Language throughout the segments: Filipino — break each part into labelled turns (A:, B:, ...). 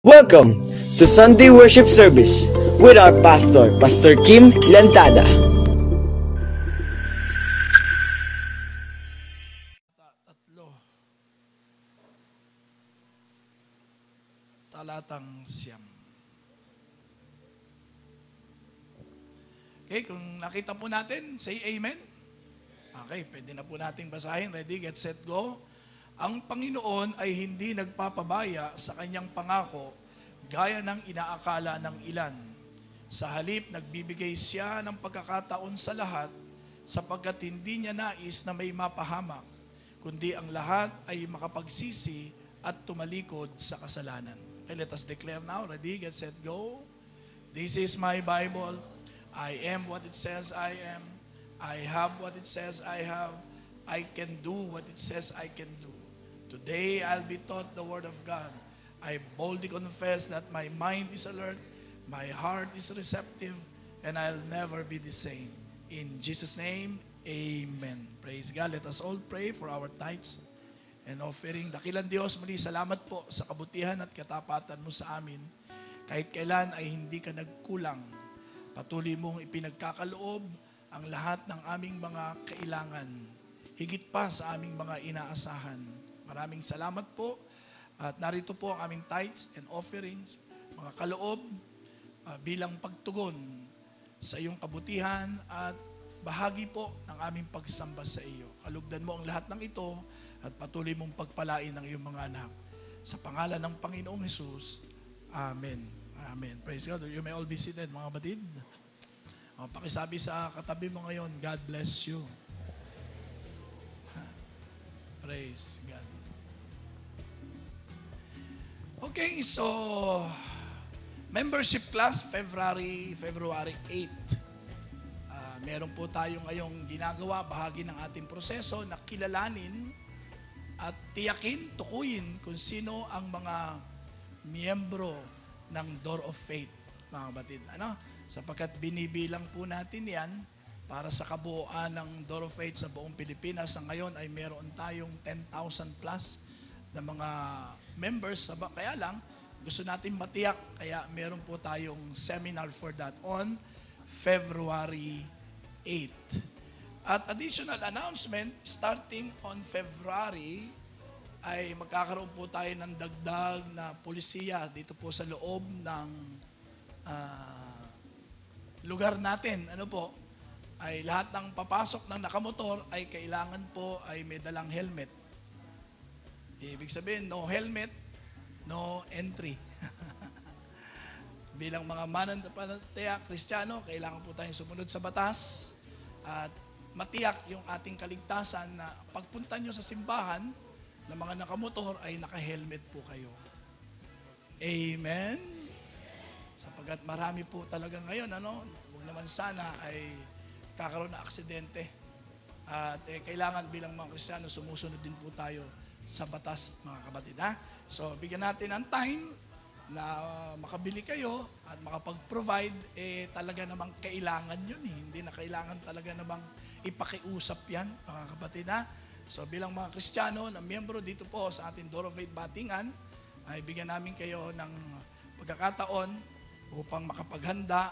A: Welcome to Sunday Worship Service with our pastor, Pastor Kim Lantada.
B: Talatang 9. Okay, kung nakita po natin, say amen. Okay, pwede na po natin basahin. Ready, get, set, go. Ang Panginoon ay hindi nagpapabaya sa kanyang pangako gaya ng inaakala ng ilan. Sa halip, nagbibigay siya ng pagkakataon sa lahat sapagkat hindi niya nais na may mapahamak, kundi ang lahat ay makapagsisi at tumalikod sa kasalanan. Okay, let us declare now. Ready, get, set, go. This is my Bible. I am what it says I am. I have what it says I have. I can do what it says I can do. Today, I'll be taught the Word of God. I boldly confess that my mind is alert, my heart is receptive, and I'll never be the same. In Jesus' name, amen. Praise God. Let us all pray for our tithes and offering. Dakilang Diyos, muli salamat po sa kabutihan at katapatan mo sa amin. Kahit kailan ay hindi ka nagkulang. Patuloy mong ipinagkakaloob ang lahat ng aming mga kailangan. Higit pa sa aming mga inaasahan. Maraming salamat po. At narito po ang aming tithes and offerings, mga kaloob, bilang pagtugon sa iyong kabutihan at bahagi po ng aming pagsamba sa iyo. Kalugdan mo ang lahat ng ito at patuloy mong pagpalain ng iyong mga anak. Sa pangalan ng Panginoong Hesus, Amen. Amen. Praise God. You may all be seated, mga batid. Pakisabi sa katabi mo ngayon, God bless you. Praise God. Okay, so membership class February 8. Meron po tayo ngayong ginagawa, bahagi ng ating proseso na kilalanin at tiyakin, tukuyin kung sino ang mga miyembro ng Door of Faith, mga batid. Sapagkat binibilang po natin yan para sa kabuuan ng Door of Faith sa buong Pilipinas. Sa ngayon ay meron tayong 10,000 plus na mga members. Kaya lang, gusto natin matiyak. Kaya meron po tayong seminar for that on February 8. At additional announcement, starting on February, ay magkakaroon po tayo ng dagdag na pulisiya dito po sa loob ng lugar natin. Ay lahat ng papasok ng nakamotor ay kailangan po ay may dalang helmet. Ibig sabihin, no helmet, no entry. Bilang mga mananampalataya, Kristiyano, kailangan po tayong sumunod sa batas at matiyak yung ating kaligtasan na pagpunta nyo sa simbahan ng mga nakamotor ay naka-helmet po kayo. Amen? Sapagkat marami po talaga ngayon, huwag naman sana ay kakaroon na aksidente. At kailangan bilang mga Kristiyano, sumusunod din po tayo sa batas, mga kapatid. So, bigyan natin ng time na makabili kayo at makapag-provide, talaga namang kailangan yun. Hindi na kailangan talaga namang ipakiusap yan, mga kapatid. So, bilang mga Kristiyano na miyembro dito po sa ating Door of Faith Batingan, ay bigyan namin kayo ng pagkakataon upang makapaghanda.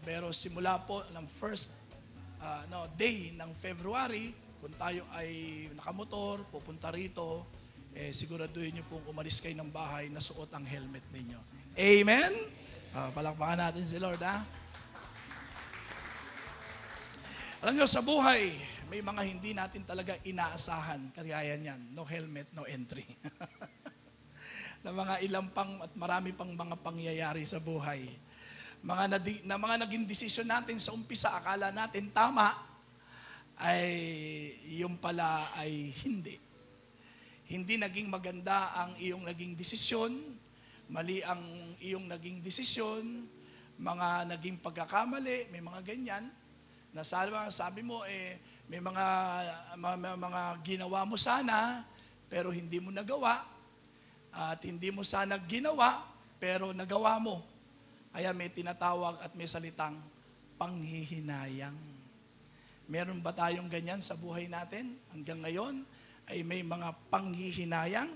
B: Pero simula po ng first day ng February, kung tayo ay nakamotor, pupunta rito, siguraduhin nyo pong umalis kayo ng bahay na suot ang helmet ninyo. Amen? Palakpakan natin si Lord, Alam nyo, sa buhay, may mga hindi natin talaga inaasahan. Kagaya niyan, no helmet, no entry. Na mga ilang pang at marami pang mga pangyayari sa buhay. Mga naging desisyon natin sa umpisa, akala natin tama, ay yung pala ay hindi. Hindi naging maganda ang iyong naging desisyon, mali ang iyong naging desisyon, mga naging pagkakamali, may mga ganyan, na sabi mo, may mga ginawa mo sana, pero hindi mo nagawa, at hindi mo sana ginawa, pero nagawa mo. Kaya may tinatawag at may salitang panghihinayang. Meron ba tayong ganyan sa buhay natin? Hanggang ngayon ay may mga panghihinayang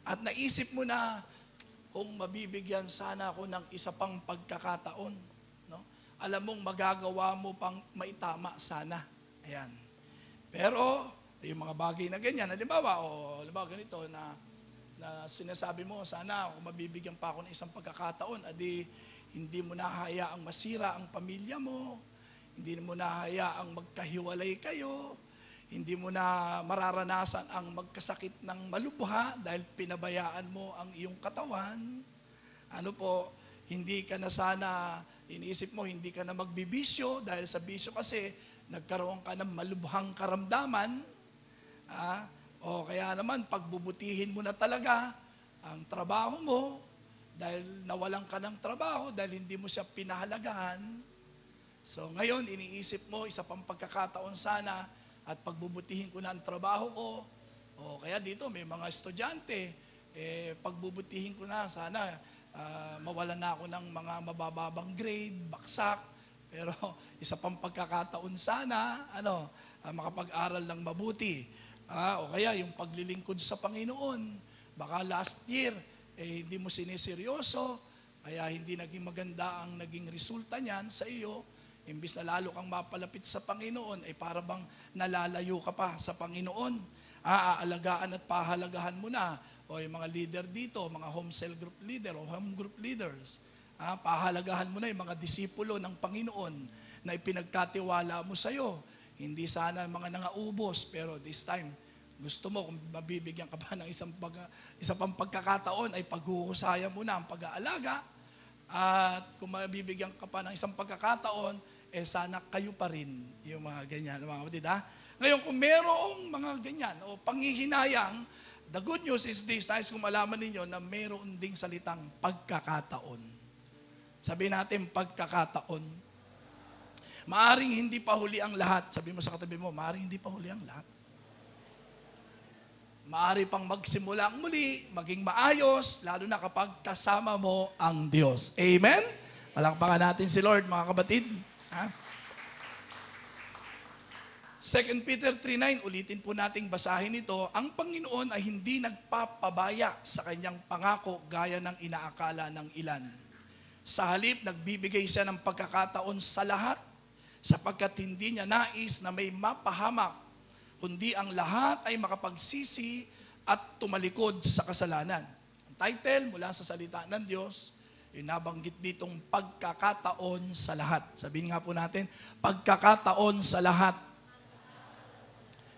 B: at naisip mo na kung mabibigyan sana ako ng isa pang pagkakataon. No? Alam mong magagawa mo pang maitama sana. Ayan. Pero, yung mga bagay na ganyan, halimbawa ganito na sinasabi mo, sana kung mabibigyan pa ako ng isang pagkakataon, adi hindi mo nahayaang masira ang pamilya mo, hindi mo nahayaang magkahiwalay kayo, hindi mo na mararanasan ang magkasakit ng malubha dahil pinabayaan mo ang iyong katawan. Hindi ka na sana, iniisip mo, hindi ka na magbibisyo dahil sa bisyo kasi nagkaroon ka ng malubhang karamdaman. O kaya naman, pagbubutihin mo na talaga ang trabaho mo dahil nawalan ka ng trabaho dahil hindi mo siya pinahalagahan. So ngayon, iniisip mo, isa pang pagkakataon sana at pagbubutihin ko na ang trabaho ko. O kaya dito, may mga estudyante, pagbubutihin ko na sana mawalan na ako ng mga mabababang grade, baksak. Pero isa pang pagkakataon sana, makapag-aral ng mabuti. O kaya yung paglilingkod sa Panginoon. Baka last year, hindi mo siniseryoso, kaya hindi naging maganda ang naging resulta niyan sa iyo. Imbis na lalo kang mapalapit sa Panginoon, ay para bang nalalayo ka pa sa Panginoon. Aalagaan at pahalagahan mo na. O yung mga leader dito, mga home cell group leader o home group leaders, pahalagahan mo na yung mga disipulo ng Panginoon na ipinagkatiwala mo sa iyo. Hindi sana mga nangaubos, pero this time, gusto mo kung mabibigyan ka pa ng isa pang pagkakataon ay paghuhusayan mo na ang pag-aalaga. At kung mabibigyan ka pa ng isang pagkakataon, sana kayo pa rin yung mga ganyan, mga kapatid. Ngayon, kung merong mga ganyan o panghihinayang, the good news is this, nais kung malaman ninyo na meron ding salitang pagkakataon. Sabihin natin, pagkakataon. Maaring hindi pa huli ang lahat. Sabi mo sa katabi mo, maaring hindi pa huli ang lahat. Maari pang magsimula ang muli, maging maayos, lalo na kapag kasama mo ang Diyos. Amen? Palakpakan natin si Lord, mga kapatid. 2 Peter 3:9, ulitin po nating basahin ito. Ang Panginoon ay hindi nagpapabaya sa kanyang pangako gaya ng inaakala ng ilan. Sa halip, nagbibigay siya ng pagkakataon sa lahat sapagkat hindi niya nais na may mapahamak, kundi ang lahat ay makapagsisi at tumalikod sa kasalanan. Ang title mula sa salita ng Diyos, yung nabanggit ditong pagkakataon sa lahat. Sabihin nga po natin, pagkakataon sa lahat.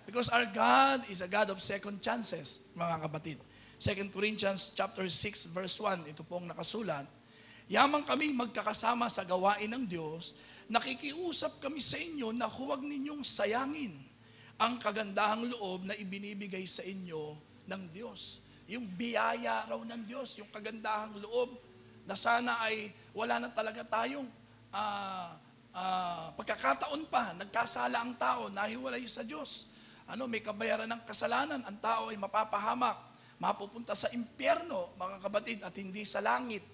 B: Because our God is a God of second chances, mga kapatid. 2 Corinthians chapter 6 verse 1, ito pong nakasulat, yamang kami magkakasama sa gawain ng Diyos, nakikiusap kami sa inyo na huwag ninyong sayangin ang kagandahang loob na ibinibigay sa inyo ng Diyos. Yung biyaya raw ng Diyos, yung kagandahang loob na sana ay wala na talaga tayong pagkakataon pa, nagkasala ang tao, nahiwalay sa Diyos. May kabayaran ng kasalanan, ang tao ay mapapahamak, mapupunta sa impyerno, mga kapatid, at hindi sa langit.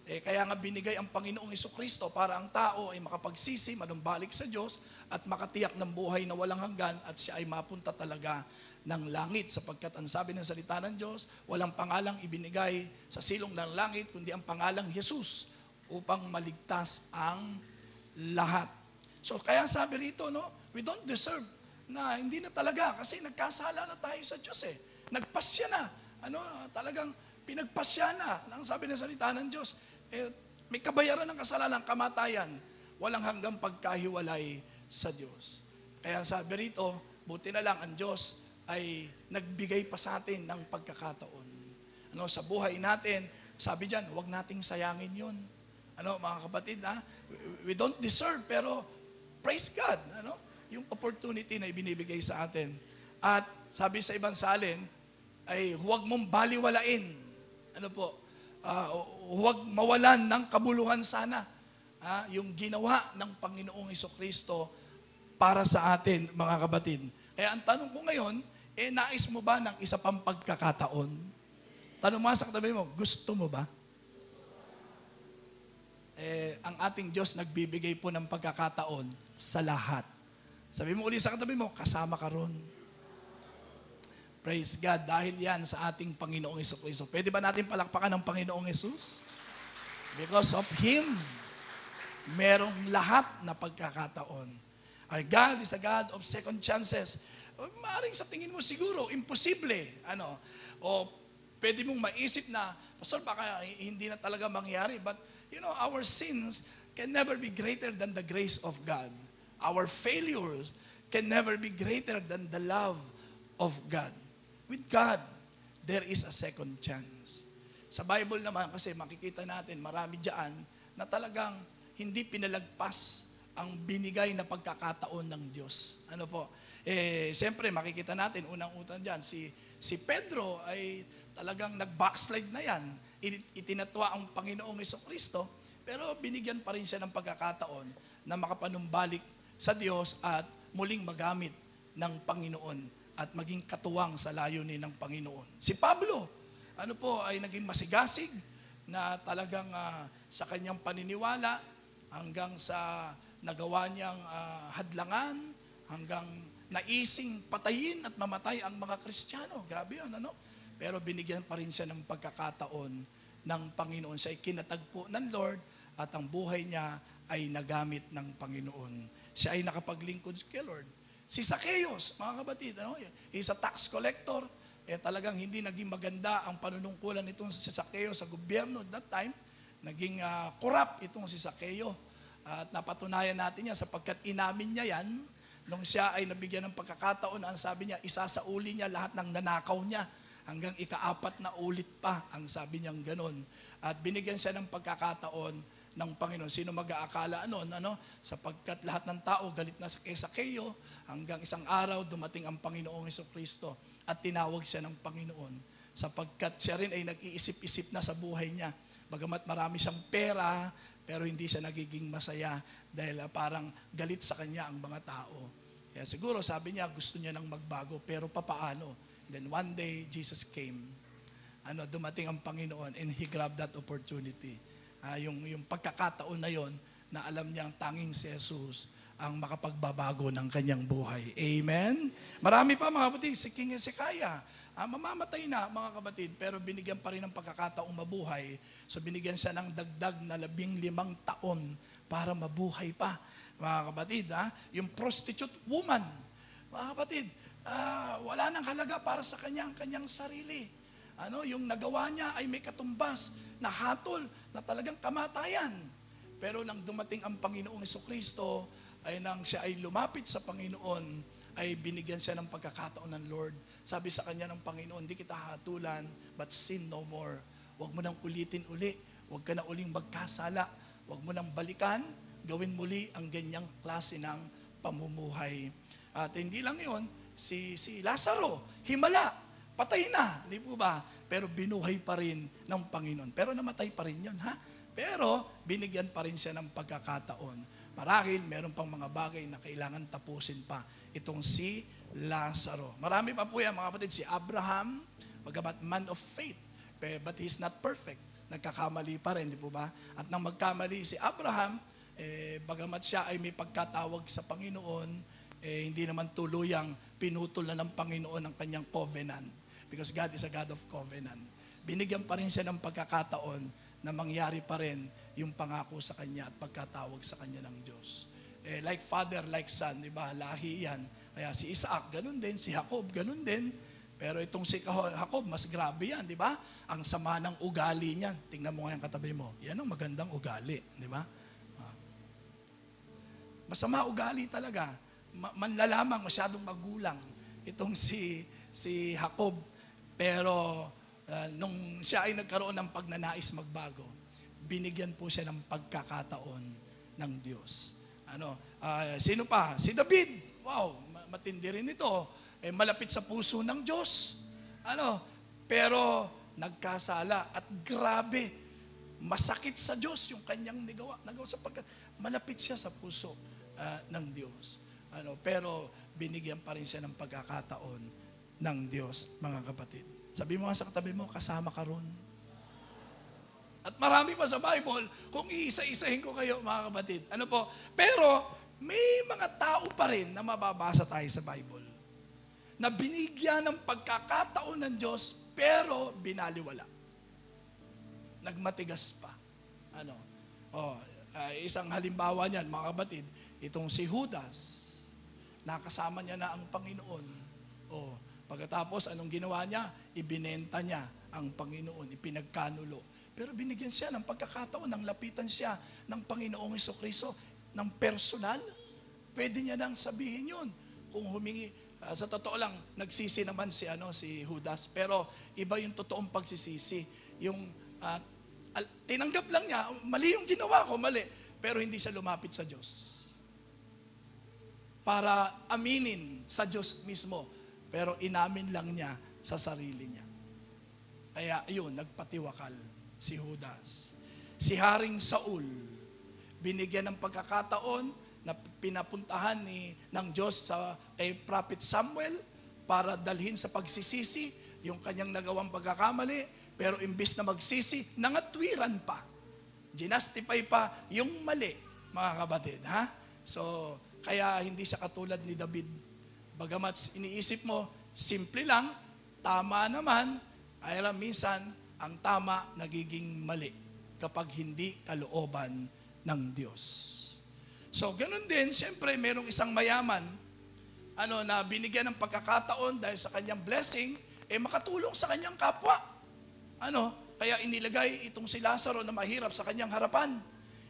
B: Kaya nga binigay ang Panginoong Jesucristo para ang tao ay makapagsisi, manumbalik sa Diyos, at makatiyak ng buhay na walang hanggan, at siya ay mapunta talaga ng langit. Sapagkat ang sabi ng salita ng Diyos, walang pangalang ibinigay sa silong ng langit, kundi ang pangalang Jesus, upang maligtas ang lahat. So kaya sabi rito, we don't deserve na hindi na talaga, kasi nagkasala na tayo sa Diyos Nagpasya na. Talagang pinagpasya na. Ang sabi ng salita ng Diyos, may kabayaran ng kasalanan, kamatayan, walang hanggang pagkahiwalay sa Diyos. Kaya sabi rito, buti na lang ang Diyos ay nagbigay pa sa atin ng pagkakataon. Sa buhay natin, sabi diyan, huwag nating sayangin yun. Mga kapatid, we don't deserve, pero praise God, yung opportunity na ibinibigay sa atin. At sabi sa ibang salin, ay huwag mong baliwalain. Huwag mawalan ng kabuluhan sana yung ginawa ng Panginoong Jesucristo para sa atin, mga kapatid. Kaya ang tanong ko ngayon, nais mo ba ng isa pang pagkakataon? Tanong mo sa katabi mo, gusto mo ba? Ang ating Diyos nagbibigay po ng pagkakataon sa lahat. Sabi mo uli sa katabi mo, kasama ka ron. Praise God. Dahil yan sa ating Panginoong Jesucristo. Pwede ba natin palakpakan ng Panginoong Jesus? Because of Him, merong lahat na pagkakataon. Our God is a God of second chances. Maaring sa tingin mo siguro, imposible. O pwede mong maisip na, Pastor, baka hindi na talaga mangyari. But, our sins can never be greater than the grace of God. Our failures can never be greater than the love of God. With God, there is a second chance. Sa Bible naman, kasi makikita natin, marami dyan na talagang hindi pinalagpas ang binigay na pagkakataon ng Diyos. Siyempre, makikita natin, unang-utang dyan, si Pedro ay talagang nag-backslide na yan. Itinatwa ang Panginoong Jesucristo, pero binigyan pa rin siya ng pagkakataon na makapanumbalik sa Diyos at muling magamit ng Panginoon at maging katuwang sa layunin ng Panginoon. Si Pablo, ay naging masigasig na talagang sa kanyang paniniwala hanggang sa nagawa niyang hadlangan, hanggang naising patayin at mamatay ang mga Kristiyano. Grabe yun, Pero binigyan pa rin siya ng pagkakataon ng Panginoon. Siya ay kinatagpo ng Lord at ang buhay niya ay nagamit ng Panginoon. Siya ay nakapaglingkod kay Lord. Si Zacchaeus, mga kapatid, he's a tax collector. Talagang hindi naging maganda ang panunungkulan nitong si Zacchaeus sa gobyerno at that time. Naging corrupt itong si Zacchaeus. At napatunayan natin yan sapagkat inamin niya yan nung siya ay nabigyan ng pagkakataon. Ang sabi niya, isasauli niya lahat ng nanakaw niya. Hanggang ika-4 na ulit pa ang sabi niyang ganon. At binigyan siya ng pagkakataon ng Panginoon. Sino mag-aakala sapagkat lahat ng tao galit na kay Zacchaeus, hanggang isang araw dumating ang Panginoong Jesucristo at tinawag siya ng Panginoon sapagkat siya rin ay nag-iisip-isip na sa buhay niya. Bagamat marami siyang pera, pero hindi siya nagiging masaya dahil parang galit sa kanya ang mga tao. Kaya siguro sabi niya gusto niya nang magbago, pero papaano? Then one day Jesus came. Dumating ang Panginoon and He grabbed that opportunity. Yung pagkakataon na yon na alam niyang tanging si Jesus ang makapagbabago ng kanyang buhay. Amen? Marami pa mga kapatid, si King Hezekiah, mamamatay na mga kapatid, pero binigyan pa rin ng pagkakataong mabuhay. So binigyan siya ng dagdag na 15 taon para mabuhay pa. Mga kapatid, yung prostitute woman, mga kapatid, wala nang halaga para sa kanyang sarili. Yung nagawa niya ay may katumbas na hatol na talagang kamatayan. Pero nang dumating ang Panginoong Jesucristo, ay nang siya ay lumapit sa Panginoon, ay binigyan siya ng pagkakataon ng Lord. Sabi sa kanya ng Panginoon, di kita hatulan, but sin no more. Huwag mo nang ulitin uli. Huwag ka na uling magkasala. Huwag mo nang balikan. Gawin muli ang ganyang klase ng pamumuhay. At hindi lang yon, si Lazaro, himala, patay na, di po ba? Pero binuhay pa rin ng Panginoon. Pero namatay pa rin yun, Pero binigyan pa rin siya ng pagkakataon. Marahil, meron pang mga bagay na kailangan tapusin pa. Itong si Lazaro. Marami pa po yan, mga kapatid. Si Abraham, bagamat man of faith, but he's not perfect. Nagkakamali pa rin, di po ba? At nang magkamali si Abraham, bagamat siya ay may pagkatawag sa Panginoon, hindi naman tuluyang pinutol na ng Panginoon ang kanyang covenant. Because God is a God of covenant. Binigyan pa rin siya ng pagkakataon na mangyari pa rin yung pangako sa kanya at pagkatawag sa kanya ng Diyos. Like father, like son, di ba? Lahi yan. Kaya si Isaac, ganun din. Si Jacob, ganun din. Pero itong si Jacob, mas grabe yan, di ba? Ang sama ng ugali niyan. Tingnan mo nga yung katabi mo. Yan ang magandang ugali, di ba? Masama ugali talaga. Manlalamang, masyadong magulang. Itong si Jacob. Pero nung siya ay nagkaroon ng pagnanais magbago, binigyan po siya ng pagkakataon ng Diyos. Sino pa? Si David. Wow, matindi rin ito. Malapit sa puso ng Diyos. Pero nagkasala at grabe, masakit sa Diyos yung kanyang nagawa sapagkat malapit siya sa puso ng Diyos. Pero binigyan pa rin siya ng pagkakataon ng Diyos, mga kapatid. Sabi mo nga sa katabi mo, kasama ka ron. At marami pa sa Bible, kung iisa-isahin ko kayo, mga kapatid. Pero may mga tao pa rin na mababasa tayo sa Bible na binigyan ng pagkakataon ng Diyos, pero binaliwala. Nagmatigas pa. Isang halimbawa niyan, mga kapatid, itong si Judas, nakasama niya na ang Panginoon. Pagkatapos, anong ginawa niya? Ibinenta niya ang Panginoon, ipinagkanulo. Pero binigyan siya ng pagkakataon, nang lapitan siya ng Panginoong Hesukristo, ng personal. Pwede niya nang sabihin yun. Kung humingi, sa totoo lang, nagsisi naman si Judas, pero iba yung totoong pagsisisi. Yung tinanggap lang niya, mali yung ginawa ko, mali. Pero hindi siya lumapit sa Diyos para aminin sa Diyos mismo. Pero inamin lang niya sa sarili niya. Kaya yun, nagpatiwakal si Judas. Si Haring Saul, binigyan ng pagkakataon na pinapuntahan ng Diyos kay Prophet Samuel para dalhin sa pagsisisi yung kanyang nagawang pagkakamali. Pero imbis na magsisi, nangatwiran pa. Ginastify pa yung mali, mga kapatid. So, kaya hindi siya katulad ni David. Bagamat iniisip mo, simple lang, tama naman, ay minsan, ang tama nagiging mali kapag hindi kalooban ng Diyos. So, ganun din, siyempre, merong isang mayaman, na binigyan ng pagkakataon dahil sa kanyang blessing, makatulong sa kanyang kapwa. Kaya inilagay itong si Lazaro na mahirap sa kanyang harapan.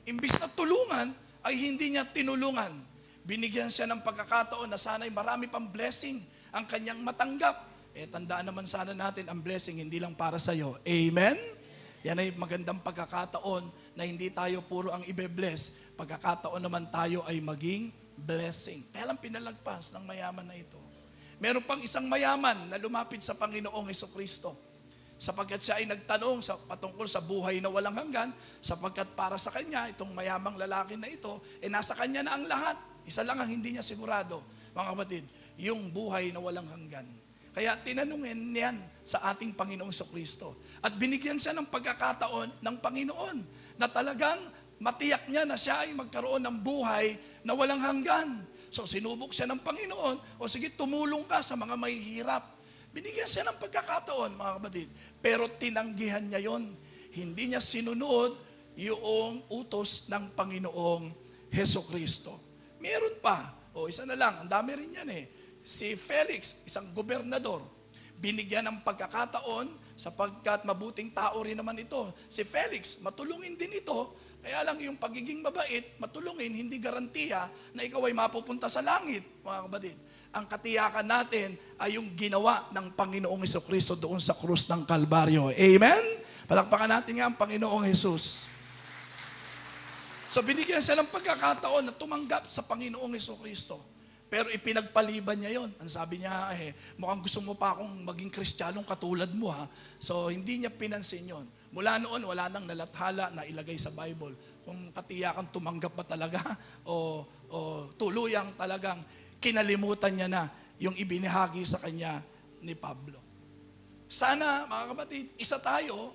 B: Imbis na tulungan, ay hindi niya tinulungan. Binigyan siya ng pagkakataon na sana'y marami pang blessing ang kanyang matanggap. Tandaan naman sana natin, ang blessing hindi lang para sa'yo. Amen? Yan ay magandang pagkakataon na hindi tayo puro ang ibe-bless. Pagkakataon naman tayo ay maging blessing. Kaya lang pinalagpas ng mayaman na ito. Meron pang isang mayaman na lumapit sa Panginoong Hesukristo. Sapagkat siya ay nagtanong patungkol sa buhay na walang hanggan, sapagkat para sa kanya, itong mayamang lalaki na ito, nasa kanya na ang lahat. Isa lang ang hindi niya sigurado, mga kapatid, yung buhay na walang hanggan. Kaya tinanungin niyan sa ating Panginoong Hesukristo. At binigyan siya ng pagkakataon ng Panginoon na talagang matiyak niya na siya ay magkaroon ng buhay na walang hanggan. So sinubok siya ng Panginoon, sige, tumulong ka sa mga mahihirap. Binigyan siya ng pagkakataon, mga kapatid. Pero tinanggihan niya yon. Hindi niya sinunod yung utos ng Panginoong Hesukristo. Meron pa. Isa na lang. Ang dami rin yan Si Felix, isang gobernador, binigyan ng pagkakataon sapagkat mabuting tao rin naman ito. Si Felix, matulungin din ito. Kaya lang yung pagiging mabait, matulungin, hindi garantiya na ikaw ay mapupunta sa langit, mga kapatid. Ang katiyakan natin ay yung ginawa ng Panginoong Hesukristo doon sa krus ng Kalbaryo. Amen? Palakpakan natin nga ang Panginoong Jesus. So binigyan siya ng pagkakataon na tumanggap sa Panginoong Hesukristo. Pero ipinagpaliban niya yon. Ang sabi niya, mukhang gusto mo pa akong maging Kristiyanong katulad mo So hindi niya pinansin yon. Mula noon, wala nang nalathala na ilagay sa Bible. Kung katiyakan tumanggap ba talaga o tuluyang talagang kinalimutan niya na yung ibinahagi sa kanya ni Pablo. Sana, mga kapatid, isa tayo,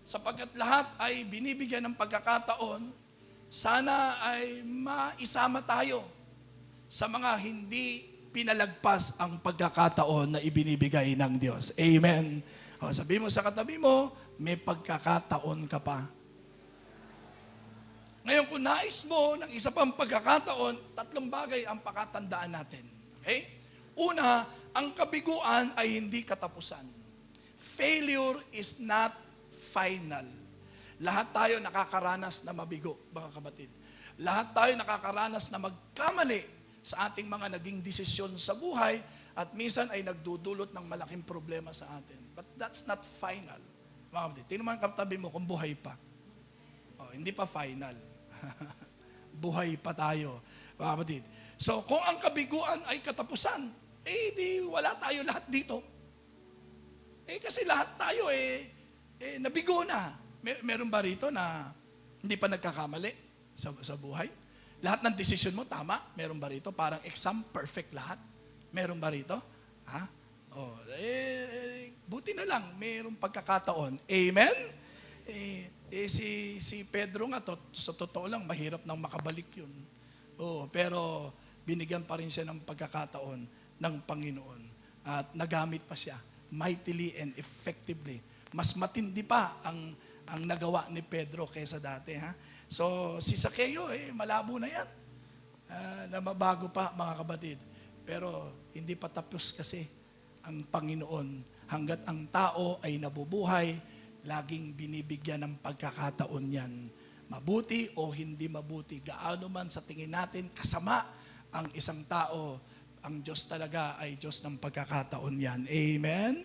B: sapagkat lahat ay binibigyan ng pagkakataon, sana ay maisama tayo sa mga hindi pinalagpas ang pagkakataon na ibinibigay ng Diyos. Amen. Sabi mo sa katabi mo, may pagkakataon ka pa. Ngayon, kung nais mo ng isa pang pagkakataon, 3 bagay ang pakatandaan natin. Okay? Una, ang kabiguan ay hindi katapusan. Failure is not final. Lahat tayo nakakaranas na mabigo, mga kapatid. Lahat tayo nakakaranas na magkamali sa ating mga naging desisyon sa buhay at minsan ay nagdudulot ng malaking problema sa atin. But that's not final. Mga kapatid, tingnan mo ang katabi mo kung buhay pa. Hindi pa final. Buhay pa tayo, mga kapatid. So, kung ang kabiguan ay katapusan, di wala tayo lahat dito. Kasi lahat tayo, nabigo na. Meron ba rito na hindi pa nagkakamali sa buhay? Lahat ng desisyon mo, tama? Meron ba rito? Parang exam, perfect lahat? Meron ba rito? Buti na lang, mayroong pagkakataon. Amen? Si Pedro nga, sa totoo lang, mahirap nang makabalik yun. Pero binigyan pa rin siya ng pagkakataon ng Panginoon. at nagamit pa siya mightily and effectively. Mas matindi pa ang nagawa ni Pedro kaysa dati. Ha? So, si Zaqueo, malabo na yan. Na mabago pa, mga kapatid. Pero, hindi pa tapos kasi ang Panginoon. Hanggat ang tao ay nabubuhay, laging binibigyan ng pagkakataon yan. Mabuti o hindi mabuti, gaano man sa tingin natin kasama ang isang tao, ang Diyos talaga ay Diyos ng pagkakataon yan. Amen?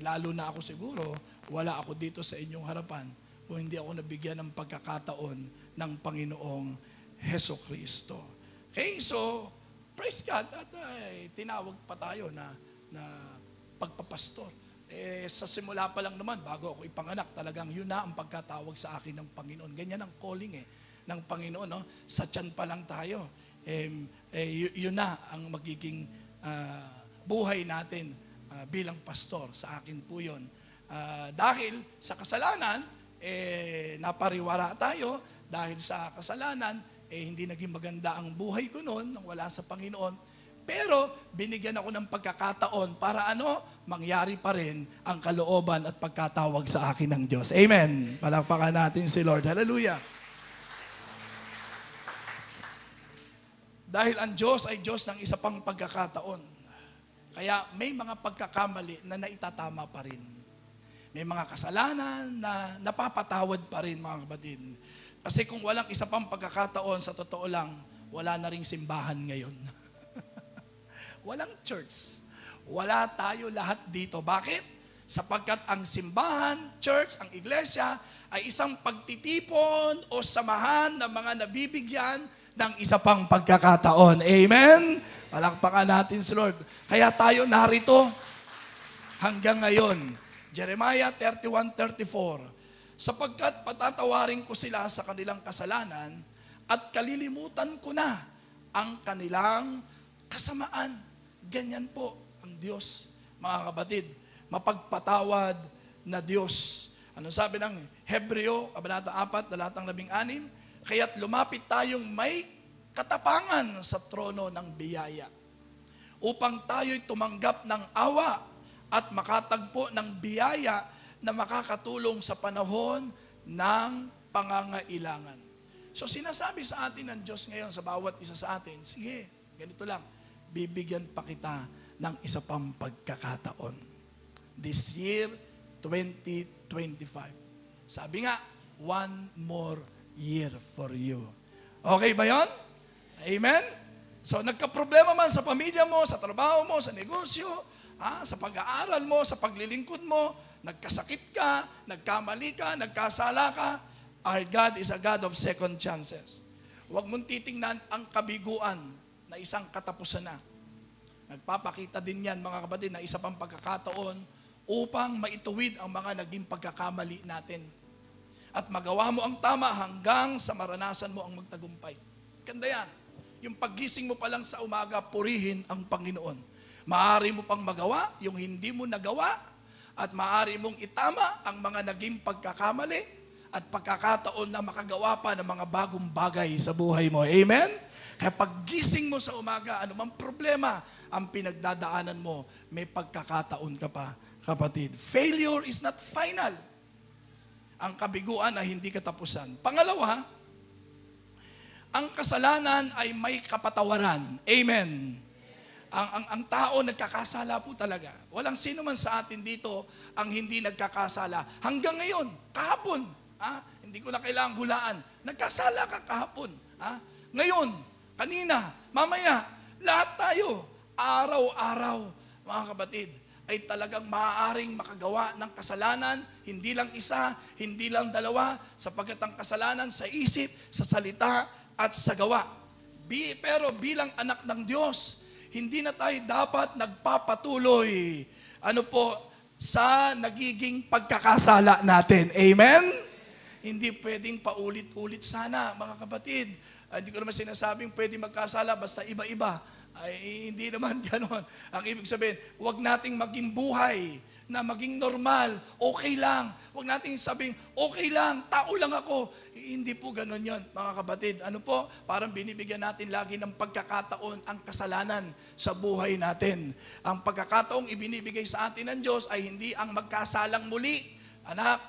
B: Lalo na ako siguro, wala ako dito sa inyong harapan kung hindi ako nabigyan ng pagkakataon ng Panginoong Heso Kristo. Okay, so, praise God, at tinawag pa tayo na pagpapastor. Sa simula pa lang naman, bago ako ipanganak, talagang yun na ang pagkatawag sa akin ng Panginoon. Ganyan ang calling ng Panginoon. No? Sa tiyan pa lang tayo. Yun na ang magiging buhay natin bilang pastor. Sa akin po yun. Dahil sa kasalanan, napariwara tayo. Dahil sa kasalanan, hindi naging maganda ang buhay ko noon nang wala sa Panginoon. Pero binigyan ako ng pagkakataon para mangyari pa rin ang kalooban at pagkatawag sa akin ng Diyos. Amen. Palakpakan natin si Lord. Hallelujah. Dahil ang Diyos ay Diyos ng isa pang pagkakataon. Kaya may mga pagkakamali na naitatama pa rin. May mga kasalanan na napapatawad pa rin, mga kapatid. Kasi kung walang isa pang pagkakataon, sa totoo lang, wala na ring simbahan ngayon. Walang church. Wala tayo lahat dito. Bakit? Sapagkat ang simbahan, church, ang iglesia, ay isang pagtitipon o samahan ng mga nabibigyan ng isa pang pagkakataon. Amen? Palakpakan natin si Lord. Kaya tayo narito hanggang ngayon. Jeremiah 31:34. Sapagkat patatawarin ko sila sa kanilang kasalanan at kalilimutan ko na ang kanilang kasamaan. Ganyan po ang Diyos, mga kapatid. Mapagpatawad na Diyos. Ano sabi ng Hebreo, Kabanata 4, talatang 16? Kaya't lumapit tayong may katapangan sa trono ng biyaya upang tayo'y tumanggap ng awa at makatagpo ng biyaya na makakatulong sa panahon ng pangangailangan. So sinasabi sa atin ng Diyos ngayon sa bawat isa sa atin, sige, ganito lang, bibigyan pa kita ng isa pang pagkakataon. This year, 2025. Sabi nga, one more year for you. Okay ba yon? Amen? So nagka-problema man sa pamilya mo, sa trabaho mo, sa negosyo, sa pag-aaral mo, sa paglilingkod mo, nagkasakit ka, nagkamali ka, nagkasala ka, our God is a God of second chances. Huwag mong titingnan ang kabiguan na isang katapusan na. Nagpapakita din yan, mga kapatid, na isa pang pagkakataon upang maituwid ang mga naging pagkakamali natin. At magawa mo ang tama hanggang sa maranasan mo ang magtagumpay. Ganda yan. Yung paggising mo pa lang sa umaga, purihin ang Panginoon. Maaari mo pang magawa yung hindi mo nagawa at maaari mong itama ang mga naging pagkakamali at pagkakataon na makagawa pa ng mga bagong bagay sa buhay mo. Amen? Kaya paggising mo sa umaga, anumang problema ang pinagdadaanan mo, may pagkakataon ka pa, kapatid. Failure is not final. Ang kabiguan ay hindi katapusan. Pangalawa, ang kasalanan ay may kapatawaran. Amen. Ang tao nagkakasala po talaga. Walang sino man sa atin dito ang hindi nagkakasala. Hanggang ngayon, kahapon, hindi ko na kailangang hulaan. Nagkasala ka kahapon. Ngayon, kanina, mamaya, lahat tayo, araw-araw, mga kapatid, ay talagang maaaring makagawa ng kasalanan, hindi lang isa, hindi lang dalawa, sapagkat ang kasalanan sa isip, sa salita, at sa gawa. Pero bilang anak ng Diyos, hindi na tayo dapat nagpapatuloy sa nagiging pagkakasala natin. Amen? Hindi pwedeng paulit-ulit sana, mga kapatid. Hindi ko naman sinasabing pwedeng magkasala basta iba-iba. Ay, hindi naman gano'n. Ang ibig sabihin, huwag nating maging buhay na maging normal, okay lang. Huwag natin sabing, okay lang, tao lang ako. Hindi po ganun yon, mga kapatid. Ano po? Parang binibigyan natin lagi ng pagkakataon ang kasalanan sa buhay natin. Ang pagkakataong ibinibigay sa atin ng Diyos ay hindi ang magkasalang muli. Anak,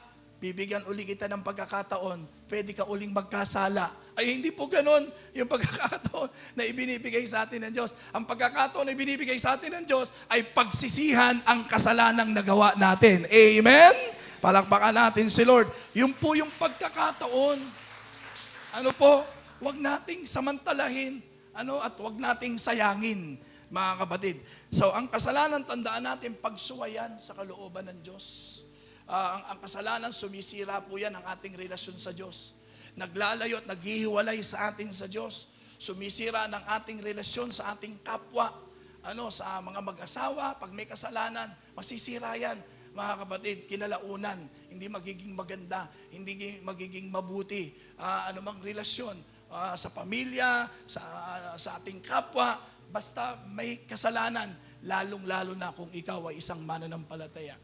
B: bibigyan uli kita ng pagkakataon, pwede ka uling magkasala. Ay hindi po ganon yung pagkakataon na ibinibigay sa atin ng Diyos. Ang pagkakataon na ibinibigay sa atin ng Diyos ay pagsisihan ang kasalanang nagawa natin. Amen? Palakpakan natin si Lord. Yun po yung pagkakataon. Ano po? Huwag nating samantalahin at huwag nating sayangin, mga kapatid. So ang kasalanan, tandaan natin, pagsuwayan sa kalooban ng Diyos. Ang kasalanan, sumisira po yan ang ating relasyon sa Diyos. Naglalayo at naghihiwalay sa atin sa Diyos. Sumisira ng ating relasyon sa ating kapwa. Sa mga mag-asawa, pag may kasalanan, masisira yan. Mga kapatid, kinalaunan, hindi magiging maganda, hindi magiging mabuti. Anumang relasyon sa pamilya, sa ating kapwa, basta may kasalanan, lalong-lalo na kung ikaw ay isang mananampalataya.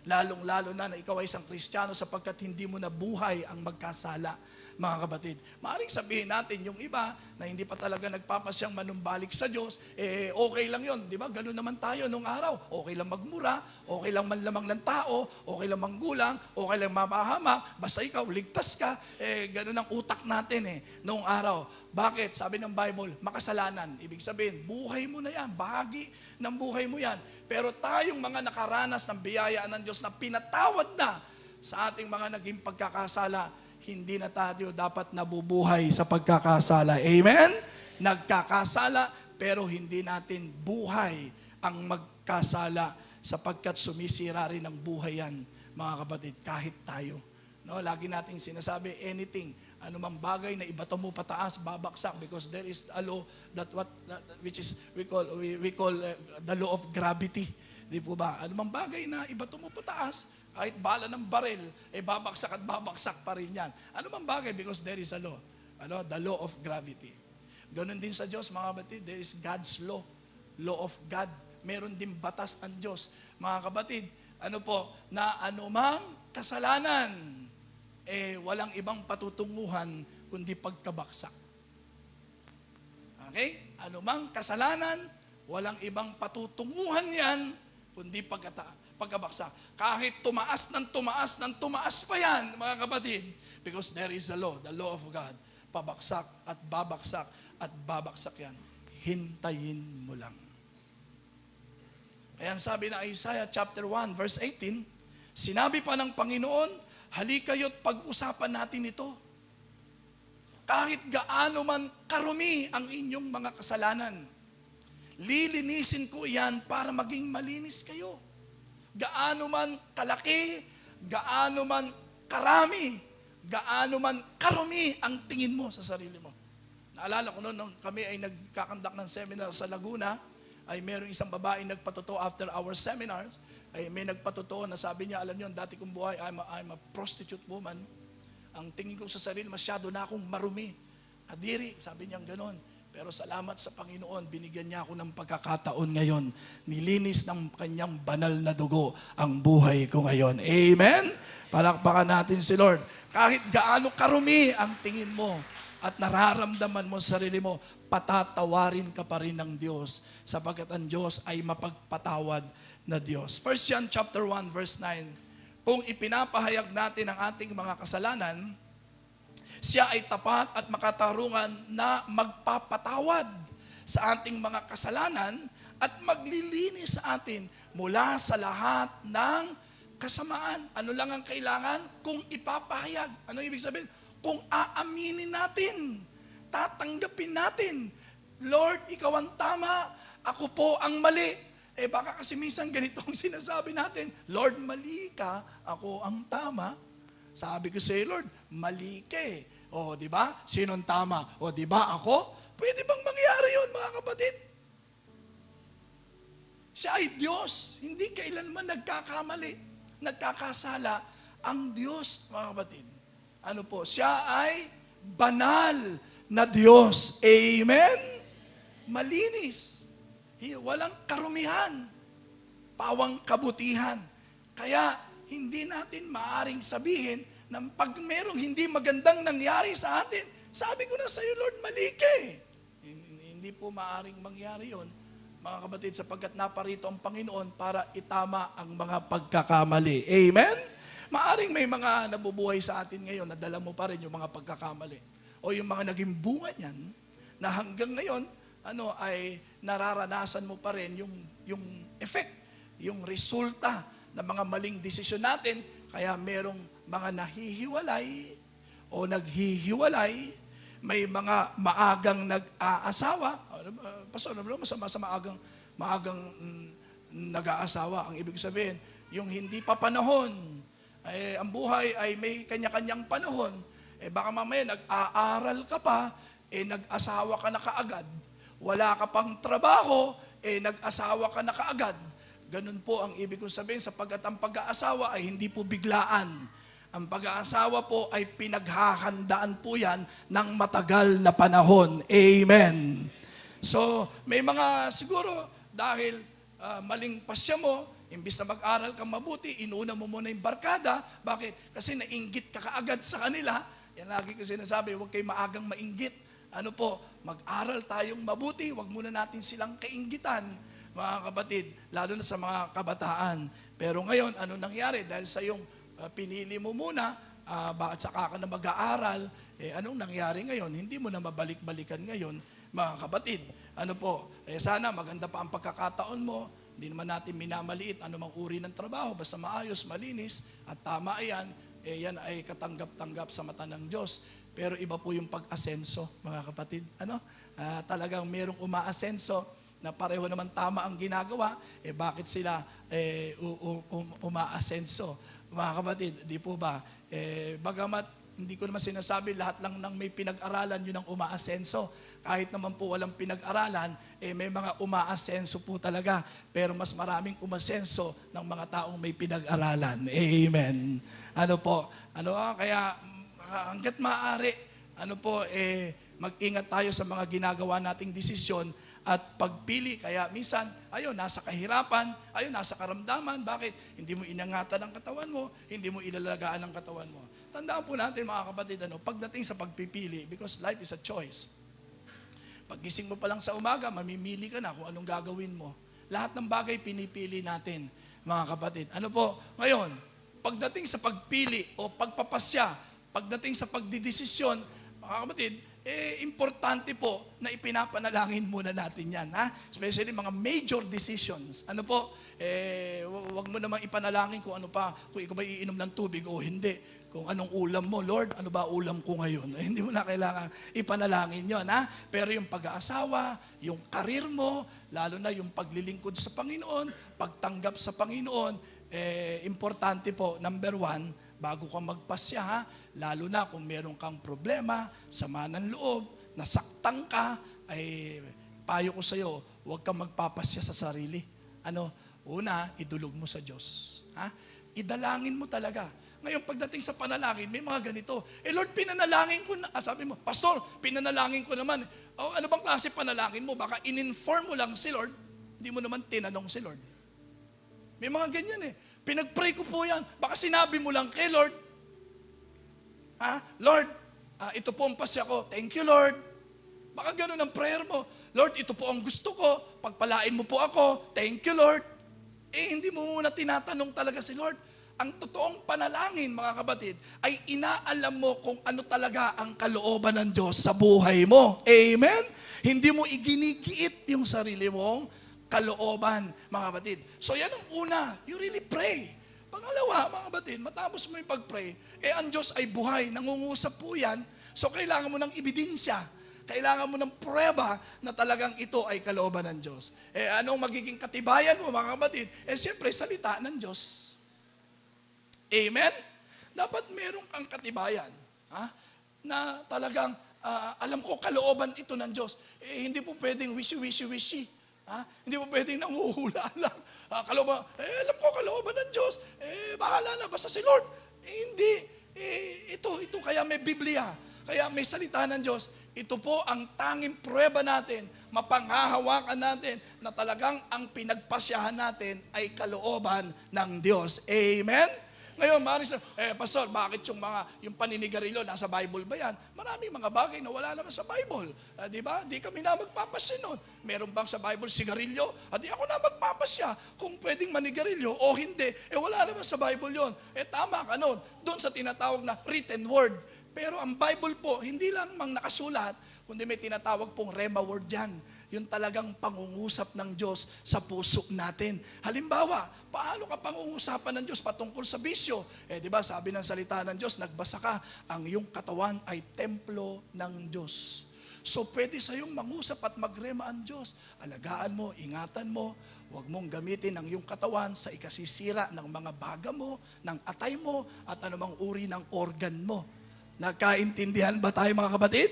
B: Lalong-lalo na ikaw ay isang Kristiyano sapagkat hindi mo na buhay ang magkasala, mga kapatid. Maaaring sabihin natin, yung iba na hindi pa talaga nagpapasyang manumbalik sa Diyos, okay lang yon, di ba? Ganun naman tayo nung araw. Okay lang magmura, okay lang manlamang ng tao, okay lang manggulang, okay lang mamahama, basta ikaw, ligtas ka. Ganun ang utak natin noong araw. Bakit? Sabi ng Bible, makasalanan. Ibig sabihin, buhay mo na yan, bahagi ng buhay mo yan. Pero tayong mga nakaranas ng biyayaan ng Diyos na pinatawad na sa ating mga naging pagkakasala, hindi na tayo dapat nabubuhay sa pagkakasala. Amen? Nagkakasala, pero hindi natin buhay ang magkasala sapagkat sumisira rin ang buhay yan, mga kapatid, kahit tayo. Lagi nating sinasabi, anything, anumang bagay na ibato mo pataas, babaksak, because there is a law which is we call the law of gravity. Di po ba? Anumang bagay na ibato mo pataas, kahit bala ng baril, babaksak at babaksak pa rin yan. Anumang bagay, because there is a law. The law of gravity. Ganon din sa Diyos, mga kapatid, there is God's law. Law of God. Meron din batas ang Diyos. Mga kapatid, na anumang kasalanan, walang ibang patutunguhan kundi pagkabaksak. Okay? Anumang kasalanan, walang ibang patutunguhan yan kundi pagkabaksak. Kahit tumaas pa yan, mga kapatid, because there is a law, the law of God. Pabaksak at babaksak yan. Hintayin mo lang. Kaya sabi na Isaiah chapter 1 verse 18, sinabi pa ng Panginoon, halikayo't pag-usapan natin ito. Kahit gaano man karumi ang inyong mga kasalanan, lilinisin ko iyan para maging malinis kayo. Gaano man kalaki, gaano man karami, gaano man karumi ang tingin mo sa sarili mo. Naalala ko noon, nung kami ay nagkakandak ng seminar sa Laguna, ay mayroong isang babae nagpatotoo after our seminars, ay may nagpatotoo na sabi niya, alam niyo, dati kong buhay, I'm a prostitute woman. Ang tingin ko sa sarili, masyado na akong marumi. Kadiri, sabi niya gano'n. Pero salamat sa Panginoon, binigyan niya ako ng pagkakataon ngayon. Nilinis ng kanyang banal na dugo ang buhay ko ngayon. Amen? Palakpakan natin si Lord. Kahit gaano karumi ang tingin mo at nararamdaman mo sa sarili mo, patatawarin ka pa rin ng Diyos sapagkat ang Diyos ay mapagpatawad na Diyos. 1 John chapter 1 verse 9, kung ipinapahayag natin ang ating mga kasalanan, siya ay tapat at makatarungan na magpapatawad sa ating mga kasalanan at maglilinis sa atin mula sa lahat ng kasamaan. Ano lang ang kailangan? Kung ipapahayag. Ano ibig sabihin? Kung aaminin natin, tatanggapin natin, Lord, ikaw ang tama, ako po ang mali. Baka kasi minsan ganitong sinasabi natin, Lord, mali ka, ako ang tama. Sabi ko sa'yo, Lord, mali ka eh. O, di ba? Sinong tama? O, di ba ako? Pwede bang mangyari yun, mga kapatid? Siya ay Diyos. Hindi kailanman nagkakamali, nagkakasala ang Diyos, mga kapatid. Ano po? Siya ay banal na Diyos. Amen? Malinis. Walang karumihan. Pawang kabutihan. Kaya hindi natin maaring sabihin na pag merong hindi magandang nangyari sa atin, sabi ko na sa iyo, Lord, mali ka eh. Hindi po maaring mangyari yon, mga kapatid, sapagkat naparito ang Panginoon para itama ang mga pagkakamali. Amen? Maaring may mga nabubuhay sa atin ngayon, nadala mo pa rin yung mga pagkakamali. O yung mga naging bunga niyan, na hanggang ngayon, ay nararanasan mo pa rin yung effect, yung resulta ng mga maling desisyon natin. Kaya merong mga nahihiwalay o naghihiwalay, may mga maagang nag-aasawa. Pastor, masama sa maagang nag-aasawa. Ang ibig sabihin, yung hindi pa panahon, ang buhay ay may kanya-kanyang panahon. Baka mamaya nag-aaral ka pa, nag-asawa ka na kaagad. Wala ka pang trabaho, nag-asawa ka na kaagad. Ganun po ang ibig kong sabihin, sapagkat ang pag-aasawa ay hindi po biglaan. Ang pag-aasawa po ay pinaghahandaan po yan ng matagal na panahon. Amen. So, may mga siguro dahil maling pasya mo, imbis na mag-aral kang mabuti, inuna mo muna yung barkada. Bakit? Kasi nainggit ka kaagad sa kanila. Yan lagi ko sinasabi, huwag kayo maagang mainggit. Mag-aral tayong mabuti, huwag muna natin silang kainggitan, mga kapatid, lalo na sa mga kabataan. Pero ngayon, ano nangyari? Dahil sa yung pinili mo muna, bakit saka ka na mag-aaral, anong nangyari ngayon? Hindi mo na mabalik-balikan ngayon, mga kapatid. Sana maganda pa ang pagkakataon mo. Hindi naman natin minamaliit anumang uri ng trabaho, basta maayos, malinis, at tama yan, yan ay katanggap-tanggap sa mata ng Diyos. Pero iba po yung pag-asenso, mga kapatid. Talagang merong umaasenso na pareho naman tama ang ginagawa, bakit sila umaasenso? Mga kapatid, di po ba? Bagamat hindi ko naman sinasabi lahat lang ng may pinag-aralan yun ang umaasenso. Kahit naman po walang pinag-aralan, may mga umaasenso po talaga. Pero mas maraming umasenso ng mga taong may pinag-aralan. Amen. Kaya hanggat maaari, mag-ingat tayo sa mga ginagawa nating desisyon at pagpili. Kaya minsan, nasa kahirapan, nasa karamdaman. Bakit? Hindi mo inangatan ang katawan mo, hindi mo ilalagaan ang katawan mo. Tandaan po natin, mga kapatid, pagdating sa pagpipili, because life is a choice. Paggising mo pa lang sa umaga, mamimili ka na kung anong gagawin mo. Lahat ng bagay pinipili natin, mga kapatid. Ngayon, pagdating sa pagpili o pagpapasya, pagdating sa pagdidesisyon, mga kapatid, importante po na ipinapanalangin muna natin yan. Especially mga major decisions. Wag mo namang ipanalangin kung kung ikaw ba iinom ng tubig o hindi. Kung anong ulam mo, Lord, ano ba ulam ko ngayon? Hindi mo na kailangan ipanalangin yon. Pero yung pag-aasawa, yung karir mo, lalo na yung paglilingkod sa Panginoon, pagtanggap sa Panginoon, importante po, number 1, bago ka magpasya, lalo na kung meron kang problema, sama ng loob, nasaktan ka, ay payo ko sa'yo, huwag kang magpapasya sa sarili. Una, idulog mo sa Diyos. Idalangin mo talaga. Ngayon, pagdating sa panalangin, may mga ganito. Lord, pinanalangin ko na. Sabi mo, Pastor, pinanalangin ko naman. Ano bang klase panalangin mo? Baka in-inform mo lang si Lord, hindi mo naman tinanong si Lord. May mga ganyan Pinag-pray ko po yan. Baka sinabi mo lang kay Lord, Lord, ito po ang pasya ko. Thank you, Lord. Baka ganun ang prayer mo. Lord, ito po ang gusto ko. Pagpalain mo po ako. Thank you, Lord. Hindi mo muna tinatanong talaga si Lord. Ang totoong panalangin, mga kapatid, ay inaalam mo kung ano talaga ang kalooban ng Diyos sa buhay mo. Amen? Hindi mo iginigiit yung sarili mong kalooban, mga kapatid. So yan ang una, you really pray. Pangalawa, mga kapatid, matapos mo yung pag-pray, ang Diyos ay buhay, nangungusap po yan, so kailangan mo ng ebidensya, kailangan mo ng prueba na talagang ito ay kalooban ng Diyos. Anong magiging katibayan mo, mga kapatid? Siyempre, salita ng Diyos. Amen? Dapat meron kang katibayan, na talagang, alam ko, kalooban ito ng Diyos. Hindi po pwedeng wishy-wishy-wishy. Hindi mo pwedeng nanguhula lang. Kalooban, alam ko, kalooban ng Diyos. Bahala na, basta si Lord. Hindi. Ito, kaya may Biblia. Kaya may salita ng Diyos. ito po ang tanging pruweba natin, mapanghahawakan natin na talagang ang pinagpasyahan natin ay kalooban ng Diyos. Amen? Ngayon, Pastor, bakit yung paninigarilyo, nasa Bible ba yan? Maraming mga bagay na wala naman sa Bible. Di ba? Di kami na magpapasya nun. Meron bang sa Bible sigarilyo? Di ako na magpapasya. Kung pwedeng manigarilyo o hindi, wala naman sa Bible yon. Tama ka nun. Doon sa tinatawag na written word. Pero ang Bible po, hindi lang mang nakasulat, kundi may tinatawag pong rhema word yan. Yung talagang pangungusap ng Diyos sa puso natin. Halimbawa, paano ka pangungusapan ng Diyos patungkol sa bisyo? Di ba, sabi ng salita ng Diyos, nagbasa ka, ang iyong katawan ay templo ng Diyos. So, pwede sa iyong mangusap at magrema ang Diyos. Alagaan mo, ingatan mo, huwag mong gamitin ang iyong katawan sa ikasisira ng mga baga mo, ng atay mo, at anumang uri ng organ mo. Nagkaintindihan ba tayo mga kapatid?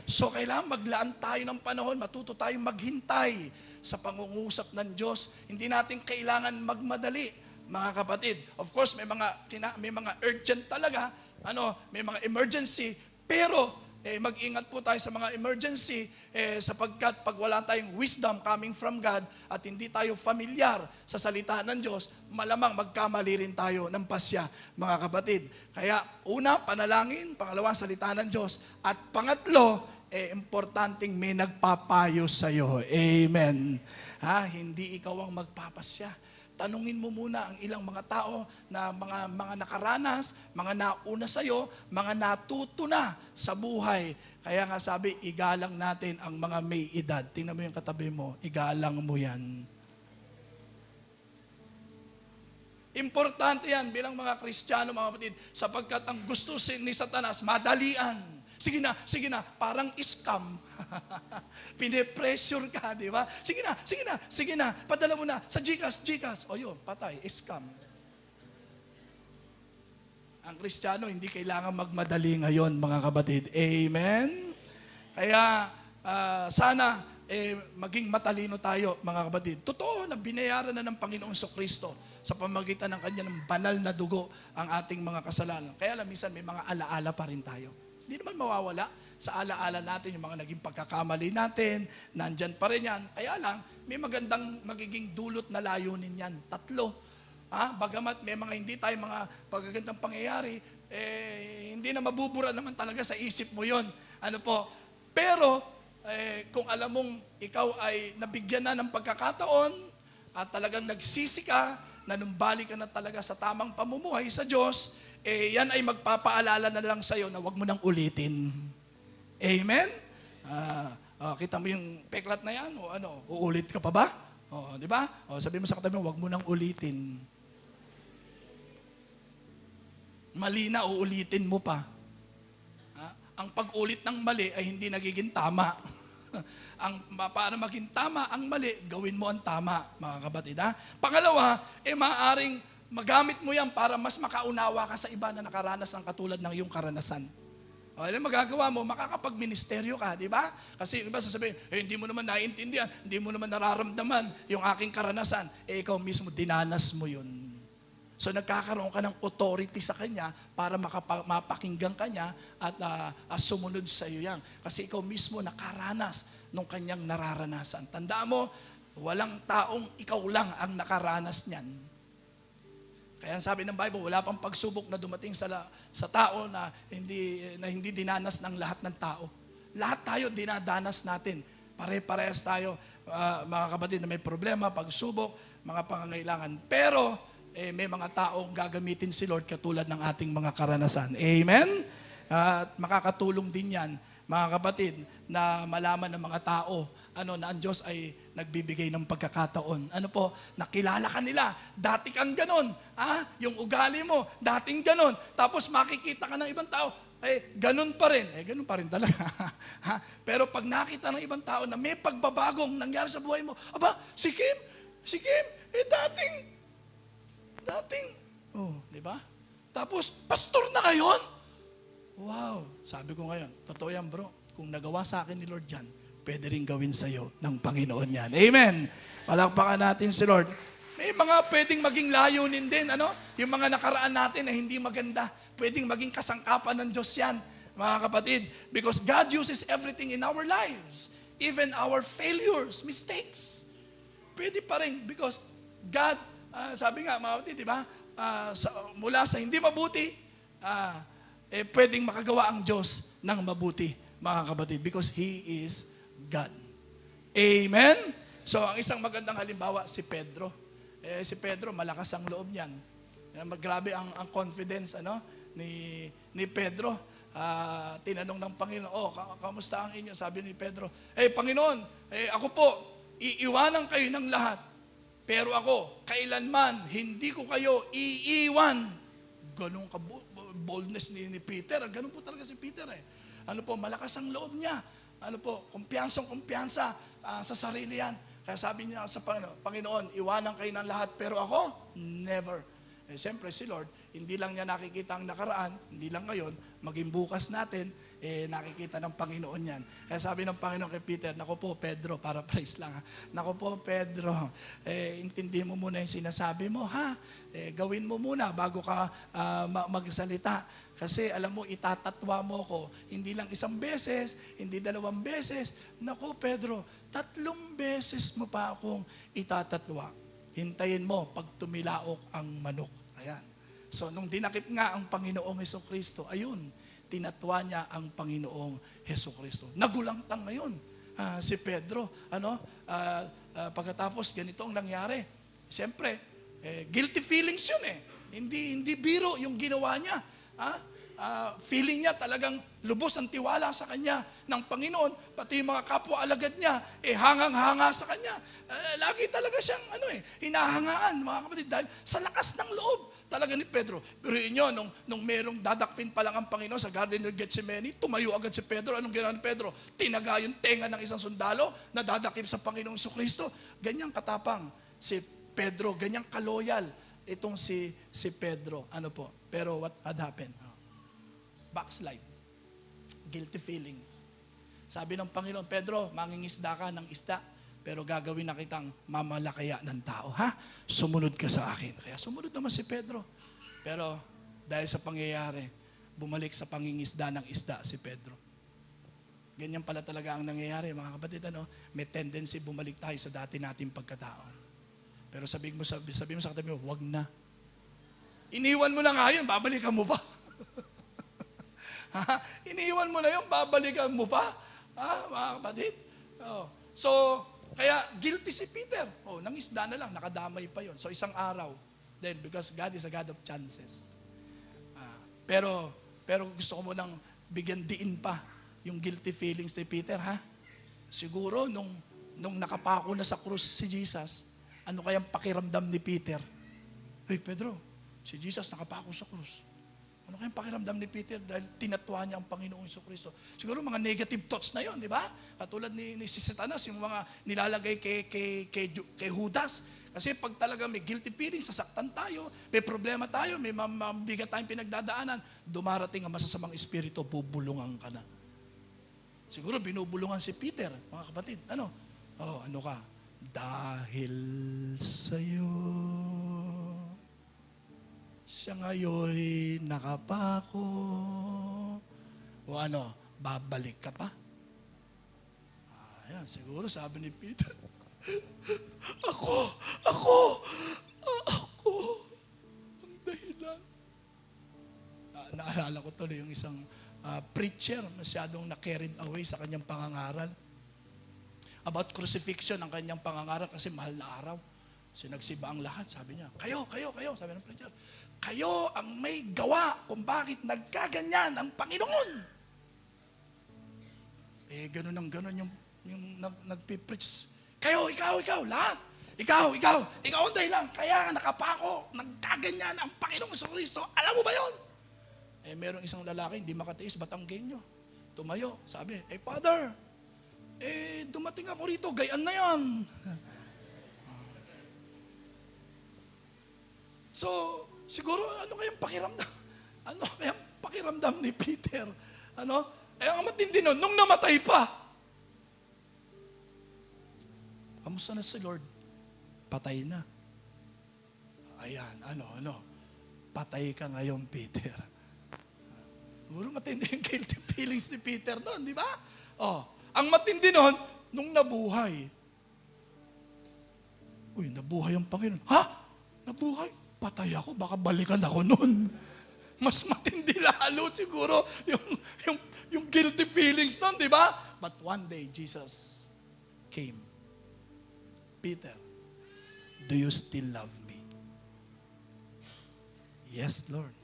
B: So, kailangan maglaan tayo ng panahon, matuto tayong maghintay sa pangungusap ng Diyos. Hindi natin kailangan magmadali, mga kapatid. Of course, may mga urgent talaga, may mga emergency, pero mag-ingat po tayo sa mga emergency sapagkat pag wala tayong wisdom coming from God at hindi tayo familiar sa salita ng Diyos, malamang magkamali rin tayo ng pasya, mga kapatid. Kaya una, panalangin, pangalawa, salita ng Diyos, at pangatlo, importanteng may nagpapayo sa iyo. Amen. Hindi ikaw ang magpapasya. Tanungin mo muna ang ilang mga tao na mga nakaranas, mga nauna sa iyo, mga natuto na sa buhay. Kaya nga sabi, igalang natin ang mga may edad. Tingnan mo yung katabi mo, igalang mo yan. Importante yan bilang mga Kristiyano, mga kapatid, sapagkat ang gusto ni Satanas, madalian. Sige na, parang scam. Pine-pressure ka, di ba? Sige na, padala mo na sa GCash. O yun, patay, scam. Ang Kristiyano, hindi kailangan magmadali ngayon, mga kapatid. Amen? Kaya, sana, maging matalino tayo, mga kapatid. Totoo na binayaran na ng Panginoong Kristo sa pamamagitan ng kanya ng banal na dugo ang ating mga kasalanan. Kaya lang, minsan may mga alaala pa rin tayo. Hindi naman mawawala sa alaala natin yung mga naging pagkakamali natin, nandyan pa rin yan. Kaya lang, may magandang magiging dulot na layunin yan. 3. Bagamat may mga hindi tayo mga pagagandang pangyayari, hindi na mabubura naman talaga sa isip mo yon. Pero, kung alam mong ikaw ay nabigyan na ng pagkakataon at talagang nagsisi ka, nanumbalik ka na talaga sa tamang pamumuhay sa Diyos, yan ay magpapaalala na lang sa'yo na huwag mo nang ulitin. Amen? Kita mo yung peklat na yan? Uulit ka pa ba? Di ba? Sabi mo sa katabi mo, huwag mo nang ulitin. Mali na, uulitin mo pa. Ang pag-ulit ng mali ay hindi nagiging tama. Para maging tama ang mali, gawin mo ang tama, mga kapatid. Pangalawa, maaaring magamit mo yan para mas makaunawa ka sa iba na nakaranas ng katulad ng iyong karanasan. Alam, magagawa mo, makakapag-ministeryo ka, di ba? Kasi iba sasabihin, hindi mo naman naiintindihan, hindi mo naman nararamdaman yung aking karanasan. Ikaw mismo, dinanas mo yun. So nagkakaroon ka ng authority sa kanya para mapakinggan kanya at sumunod sa iyo yan. Kasi ikaw mismo nakaranas nung kanyang nararanasan. Tandaan mo, walang taong ikaw lang ang nakaranas niyan. Kaya sabi ng Bible, wala pang pagsubok na dumating sa tao na hindi dinanas ng lahat ng tao. Lahat tayo dinadanas natin. Pare-parehas tayo, mga kapatid, na may problema, pagsubok, mga pangangailangan. Pero, may mga taong gagamitin si Lord katulad ng ating mga karanasan. Amen? At makakatulong din yan, mga kapatid, na malaman ng mga tao na ang Diyos ay nagbibigay ng pagkakataon. Nakilala ka nila, dati kang ganon. Yung ugali mo, dating ganon. Tapos makikita ka ng ibang tao, ganon pa rin. Ganon pa rin talaga. Pero pag nakita ng ibang tao na may pagbabagong nangyari sa buhay mo, si Kim, dating, di ba? Tapos, pastor na ngayon? Wow, sabi ko ngayon, totoo yan bro, kung nagawa sa akin ni Lord yan, pwede rin gawin sa'yo ng Panginoon yan. Amen. Palakpakan natin si Lord. May mga pwedeng maging layunin din, Yung mga nakaraan natin na hindi maganda, pwedeng maging kasangkapan ng Diyos yan. mga kapatid. Because God uses everything in our lives. Even our failures, mistakes. Pwede pa rin because God, sabi nga mga kapatid, di ba? Mula sa hindi mabuti, pwedeng makagawa ang Diyos ng mabuti, mga kapatid. Because He is God. Amen? So, ang isang magandang halimbawa, si Pedro. Si Pedro, malakas ang loob niyan. Grabe ang confidence ni Pedro. Tinanong ng Panginoon, kamusta ang inyo? Sabi ni Pedro, Panginoon, ako po, iiwanan kayo ng lahat. Pero ako, kailanman, hindi ko kayo iiwan. Ganun ka boldness ni Peter. Ganun po talaga si Peter. Malakas ang loob niya. Kumpiyansa sa sarili yan. Kaya sabi niya sa Panginoon, iwanan kayo ng lahat, pero ako, never. Siyempre si Lord, hindi lang niya nakikita ang nakaraan, hindi lang ngayon, maging bukas natin, nakikita ng Panginoon yan. Kaya sabi ng Panginoon kay Peter, naku po Pedro, para praise lang ha, naku po Pedro, intindihin mo muna yung sinasabi mo ha, gawin mo muna bago ka magsalita. Kasi alam mo, itatatwa mo ko, hindi lang isang beses, hindi 2 beses. Naku Pedro, 3 beses mo pa akong itatatwa. Hintayin mo pag tumilaok ang manok. Ayan. So, nung dinakip nga ang Panginoong Hesukristo, ayun, tinatwa niya ang Panginoong Hesukristo. Nagulangtang ngayon si Pedro. Pagkatapos, ganito ang nangyari. Siyempre, guilty feelings yun Hindi biro yung ginawa niya. Feeling niya talagang lubos ang tiwala sa kanya ng Panginoon, pati yung mga kapwa-alagad niya, hangang-hanga sa kanya. Lagi talaga siyang hinahangaan, mga kapatid, dahil sa lakas ng loob talaga ni Pedro. Pero inyo, nung merong dadakpin pa lang ang Panginoon sa Garden of Gethsemane, tumayo agad si Pedro. Anong ginawa ni Pedro? Tinaga yung tenga ng isang sundalo na dadakip sa Panginoong Jesucristo. Ganyang katapang si Pedro, ganyang kaloyal itong si Pedro. Pero what had happened? Backslide. Guilty feelings. Sabi ng Panginoon, Pedro, mangingisda ka ng isda, pero gagawin na kitang mamalakaya ng tao. Sumunod ka sa akin. Kaya sumunod naman si Pedro. Pero dahil sa pangyayari, bumalik sa pangingisda ng isda si Pedro. Ganyan pala talaga ang nangyayari, mga kapatid. May tendency bumalik tayo sa dati nating pagkatao. Pero sabihin mo sa katabi mo, wag na. Iniwan mo na nga yun, babalikan mo pa. Iniwan mo na yun, babalikan mo pa. Mga kapatid. So, kaya guilty si Peter. Nangisda na lang, nakadamay pa yon. So, isang araw. Then, because God is a God of chances. Pero gusto ko munang bigyan diin pa yung guilty feelings ni Peter, Siguro, nung nakapako na sa krus si Jesus, ano kayang pakiramdam ni Peter? Hey, Pedro, si Jesus nakapako sa krus. Ano kayang pakiramdam ni Peter dahil tinatwa niya ang Panginoong Jesucristo? Siguro mga negative thoughts na yon, di ba? Katulad ni si Satanas, yung mga nilalagay kay Judas. Kasi pag talaga may guilty feeling, sasaktan tayo, may problema tayo, may mabigat tayong pinagdadaanan, dumarating ang masasamang espiritu, bubulungan ka na. Siguro binubulungan si Peter, mga kapatid. Ano ka? Dahil sa'yo, siya ngayon nakapako. O babalik ka pa? Ayan, siguro sabi ni Peter, Ako ang dahilan. Naalala ko tuloy yung isang preacher, masyadong na-carried away sa kanyang pangangaral. About crucifixion ang kanyang pangangaral kasi mahal na araw. Sinagsiba ang lahat, sabi niya, kayo, sabi ng preacher, kayo ang may gawa kung bakit nagkaganyan ang Panginoon. Ganun yung nagpipreach. Kayo, ikaw, lahat. Ikaw ang dahilan. Kaya nakapako, nagkaganyan ang Panginoong Jesucristo. Alam mo ba yun? Merong isang lalaki, hindi makatiis, Batanggenyo. Tumayo, sabi, Father, dumating ako rito, gayaan na yan. So, siguro, ano kayang pakiramdam ni Peter? Ang matindi nun, nung namatay pa. Kamusta na si Lord? Patay na. Ayan, patay ka ngayon, Peter. Siguro matindi yung guilty feelings ni Peter noon, di ba? Oh, ang matindi noon, nung nabuhay. Uy, nabuhay ang Panginoon. Ha? Nabuhay? Patay ako, baka balikan ako noon. Mas matindi lalo siguro yung guilty feelings noon, di ba? But one day, Jesus came. Peter, do you still love me? Yes, Lord.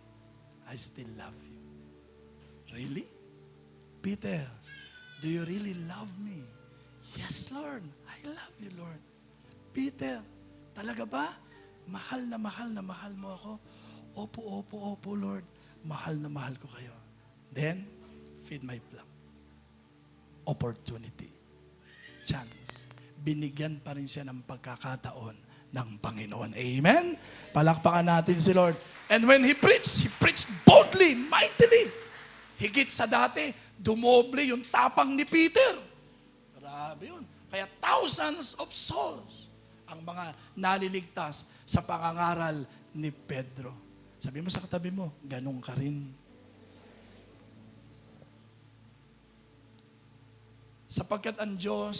B: I still love you. Really? Peter, do you really love me? Yes, Lord. I love you, Lord. Peter, talaga ba? Mahal na mahal mo ako? Opo, Lord. Mahal na mahal ko kayo. Then, feed my flock. Opportunity. Chance. Binigyan pa rin siya ng pagkakataon ng Panginoon. Amen? Palakpakan natin si Lord. And when He preached boldly, mightily. Higit sa dati, dumoble yung tapang ni Peter. Grabe yun. Kaya thousands of souls ang mga naliligtas sa pangangaral ni Pedro. Sabi mo sa katabi mo, ganun ka rin. Sapagkat ang Diyos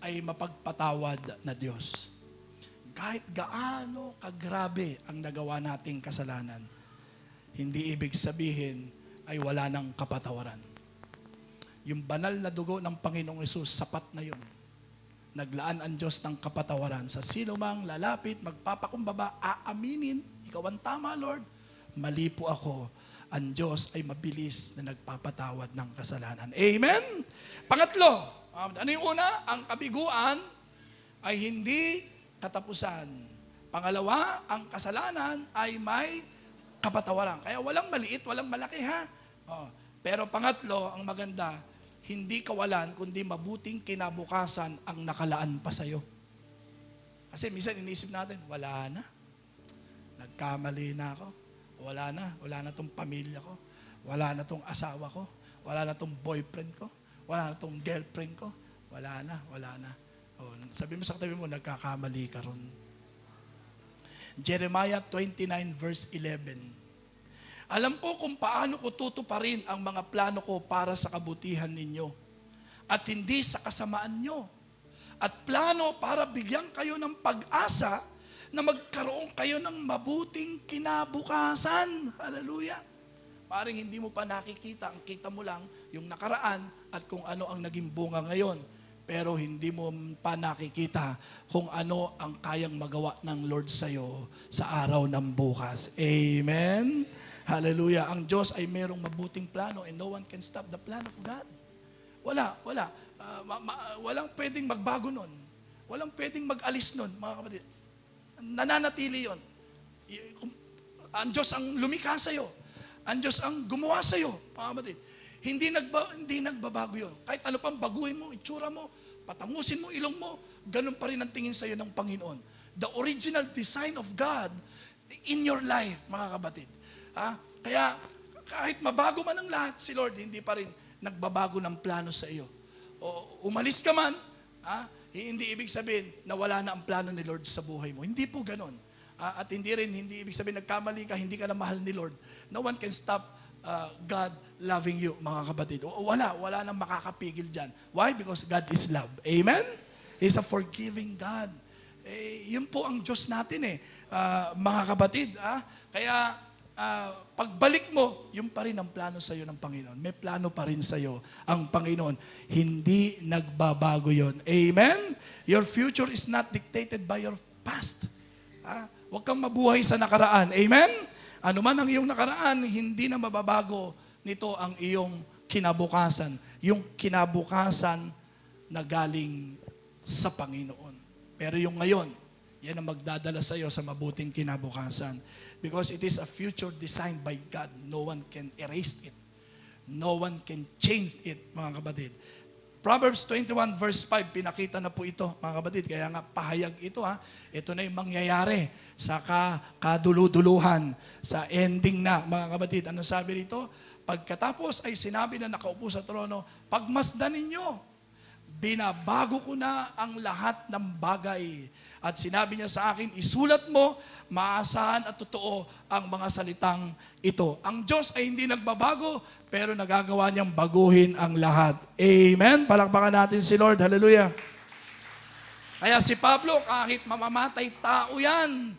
B: ay mapagpatawad na Diyos. Kahit gaano kagrabe ang nagawa nating kasalanan, hindi ibig sabihin ay wala ng kapatawaran. Yung banal na dugo ng Panginoong Hesus, sapat na yun. Naglaan ang Diyos ng kapatawaran. Sa sino mang lalapit, magpapakumbaba, aaminin, ikaw ang tama, Lord. Mali po ako. Ang Diyos ay mabilis na nagpapatawad ng kasalanan. Amen? Pangatlo, ano yung una? Ang kabiguan ay hindi katapusan. Pangalawa, ang kasalanan ay may kapatawaran. Kaya walang maliit, walang malaki, ha? Pero pangatlo, ang maganda, hindi kawalan, kundi mabuting kinabukasan ang nakalaan pa sa'yo. Kasi minsan inisip natin, wala na. Nagkamali na ako. Wala na tong pamilya ko. Wala na tong asawa ko. Wala na tong boyfriend ko. Wala na tong girlfriend ko. Wala na. Sabi mo sa katabi mo, nagkakamali ka ron. Jeremiah 29 verse 11. Alam ko kung paano ko tutuparin ang mga plano ko para sa kabutihan ninyo at hindi sa kasamaan nyo. At plano para bigyan kayo ng pag-asa na magkaroon kayo ng mabuting kinabukasan. Hallelujah. Paring hindi mo pa nakikita, ang kita mo lang yung nakaraan at kung ano ang naging bunga ngayon. Pero hindi mo pa nakikita kung ano ang kayang magawa ng Lord sa'yo sa araw ng bukas. Amen? Hallelujah. Ang Diyos ay mayroong mabuting plano and no one can stop the plan of God. Wala. Walang pwedeng magbago nun. Walang pwedeng mag-alis nun, mga kapatid. Nananatili yon. Ang Diyos ang lumikha sa'yo. Ang Diyos ang gumawa sa'yo, mga kapatid. Hindi nagbabago yun. Kahit ano pang baguhin mo, itsura mo, patangusin mo, ilong mo, ganun pa rin ang tingin sa'yo ng Panginoon. The original design of God in your life, mga kapatid. Kaya kahit mabago man ang lahat, si Lord hindi pa rin nagbabago ng plano sa iyo. O umalis ka man, hindi ibig sabihin na wala na ang plano ni Lord sa buhay mo. Hindi po ganon. At hindi ibig sabihin nagkamali ka, hindi ka na mahal ni Lord. No one can stop God loving you, mga kapatid. Wala nang makakapigil dyan. Why? Because God is love. Amen? He's a forgiving God. Yun po ang Diyos natin mga kapatid. Kaya pagbalik mo, yung pa rin ang plano sa iyo ng Panginoon. May plano pa rin sa iyo ang Panginoon. Hindi nagbabago yon. Amen? Your future is not dictated by your past. Huwag kang mabuhay sa nakaraan. Amen? Ano man ang iyong nakaraan, hindi na mababago nito ang iyong kinabukasan. Yung kinabukasan na galing sa Panginoon. Pero yung ngayon, yan ang magdadala sa iyo sa mabuting kinabukasan. Because it is a future designed by God. No one can erase it. No one can change it, mga kapatid. Proverbs 21 verse 5, pinakita na po ito, mga kapatid. Kaya nga, pahayag ito. Ito na yung mangyayari sa kaduluduluhan, sa ending na, mga kapatid. Ano sabi rito? Pagkatapos ay sinabi na nakaupo sa trono, pagmasdan ninyo, binabago ko na ang lahat ng bagay. At sinabi niya sa akin, isulat mo, maasahan at totoo ang mga salitang ito. Ang Diyos ay hindi nagbabago, pero nagagawa niyang baguhin ang lahat. Amen? Palakpakan natin si Lord. Hallelujah. Kaya si Pablo, kahit mamamatay tao yan,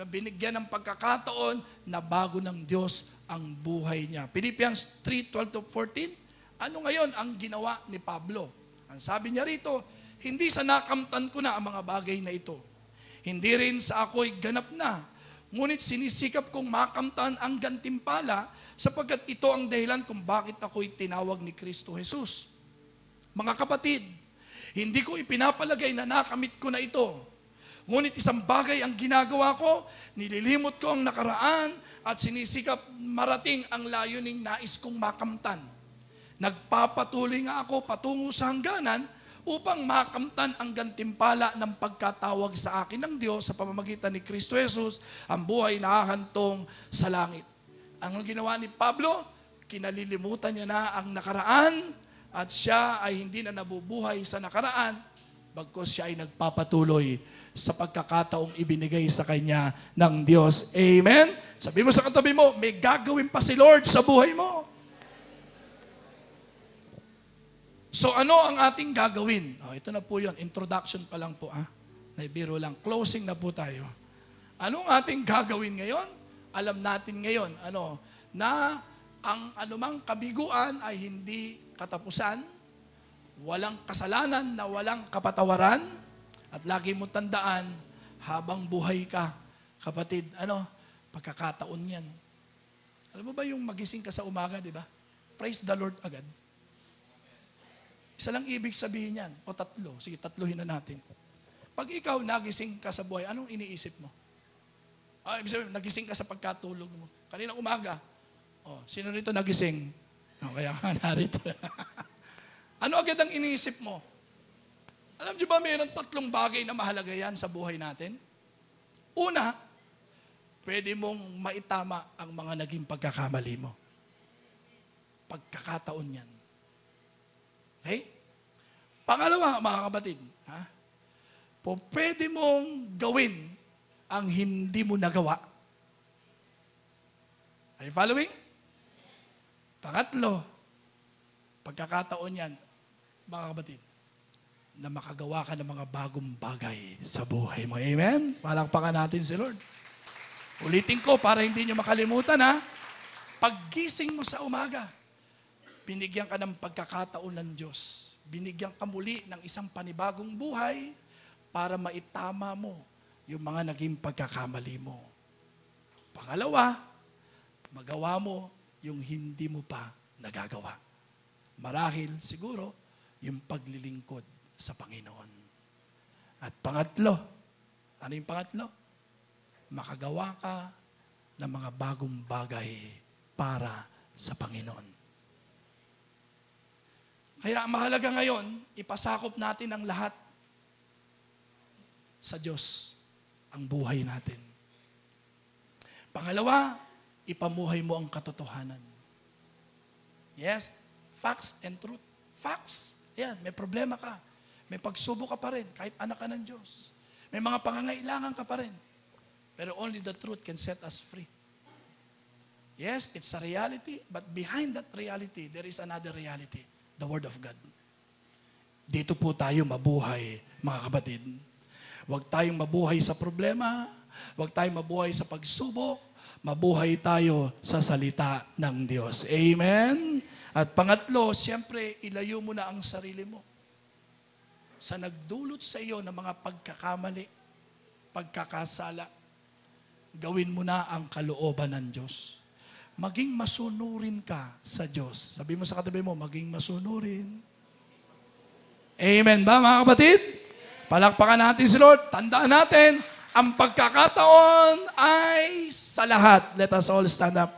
B: binigyan ng pagkakataon na bago ng Diyos ang buhay niya. Philippians 3:12-14, ano ngayon ang ginawa ni Pablo? Ang sabi niya rito, hindi sa nakamtan ko na ang mga bagay na ito. Hindi rin sa ako'y ganap na. Ngunit sinisikap kong makamtan ang gantimpala sapagkat ito ang dahilan kung bakit ako'y tinawag ni Kristo Jesus. Mga kapatid, hindi ko ipinapalagay na nakamit ko na ito. Ngunit isang bagay ang ginagawa ko, nililimot ko ang nakaraan at sinisikap marating ang layuning nais kong makamtan. Nagpapatuloy nga ako patungo sa hangganan upang makamtan ang gantimpala ng pagkatawag sa akin ng Diyos sa pamamagitan ni Kristo Jesus, ang buhay na hahantong sa langit. Ang ginawa ni Pablo, kinalilimutan niya na ang nakaraan at siya ay hindi na nabubuhay sa nakaraan, bagkus siya ay nagpapatuloy sa pagkakataong ibinigay sa kanya ng Diyos. Amen? Sabi mo sa katabi mo, may gagawin pa si Lord sa buhay mo. So ano ang ating gagawin? Ito na po yun. Introduction pa lang po. Naibiro lang. Closing na po tayo. Anong ating gagawin ngayon? Alam natin ngayon na ang anumang kabiguan ay hindi katapusan, walang kasalanan na walang kapatawaran, at lagi mo tandaan, habang buhay ka, kapatid, pagkakataon yan. Alam mo ba yung magising ka sa umaga, di ba? Praise the Lord agad. Isa lang ibig sabihin yan, o tatlo. Sige, tatluhin na natin. Pag ikaw nagising ka sa buhay, anong iniisip mo? Ibig sabihin, nagising ka sa pagkatulog mo. Kaninang umaga, sino rito nagising? Kaya nga narito. Ano agad ang iniisip mo? Alam niyo ba, mayroon tatlong bagay na mahalaga yan sa buhay natin? Una, pwede mong maitama ang mga naging pagkakamali mo. Pagkakataon yan. Okay? Pangalawa, mga kapatid, pwede mong gawin ang hindi mo nagawa. Are you following? Pangatlo, pagkakataon yan, mga kapatid, na makagawa ka ng mga bagong bagay sa buhay mo. Amen? Palakpakan natin si Lord. Ulitin ko para hindi nyo makalimutan, paggising mo sa umaga, binigyan ka ng pagkakataon ng Diyos. Binigyan ka muli ng isang panibagong buhay para maitama mo yung mga naging pagkakamali mo. Pangalawa, magawa mo yung hindi mo pa nagagawa. Marahil siguro yung paglilingkod sa Panginoon. At pangatlo, ano yung pangatlo? Makagawa ka ng mga bagong bagay para sa Panginoon. Kaya mahalaga ngayon, ipasakop natin ang lahat sa Diyos, ang buhay natin. Pangalawa, ipamuhay mo ang katotohanan. Yes, facts and truth. Facts, yan, may problema ka. May pagsubok ka pa rin, kahit anak ka ng Diyos. May mga pangangailangan ka pa rin. Pero only the truth can set us free. Yes, it's a reality, but behind that reality, there is another reality. The Word of God. Dito po tayo mabuhay, mga kapatid. Huwag tayong mabuhay sa problema, huwag tayong mabuhay sa pagsubok, mabuhay tayo sa salita ng Diyos. Amen? At pangatlo, siyempre, ilayo mo na ang sarili mo sa nagdulot sa iyo ng mga pagkakamali, pagkakasala. Gawin mo na ang kalooban ng Diyos. Maging masunurin ka sa Diyos. Sabi mo sa katabi mo, maging masunurin. Amen ba, mga kapatid? Palakpakan natin si Lord. Tandaan natin, ang pagkakataon ay sa lahat. Let us all stand up.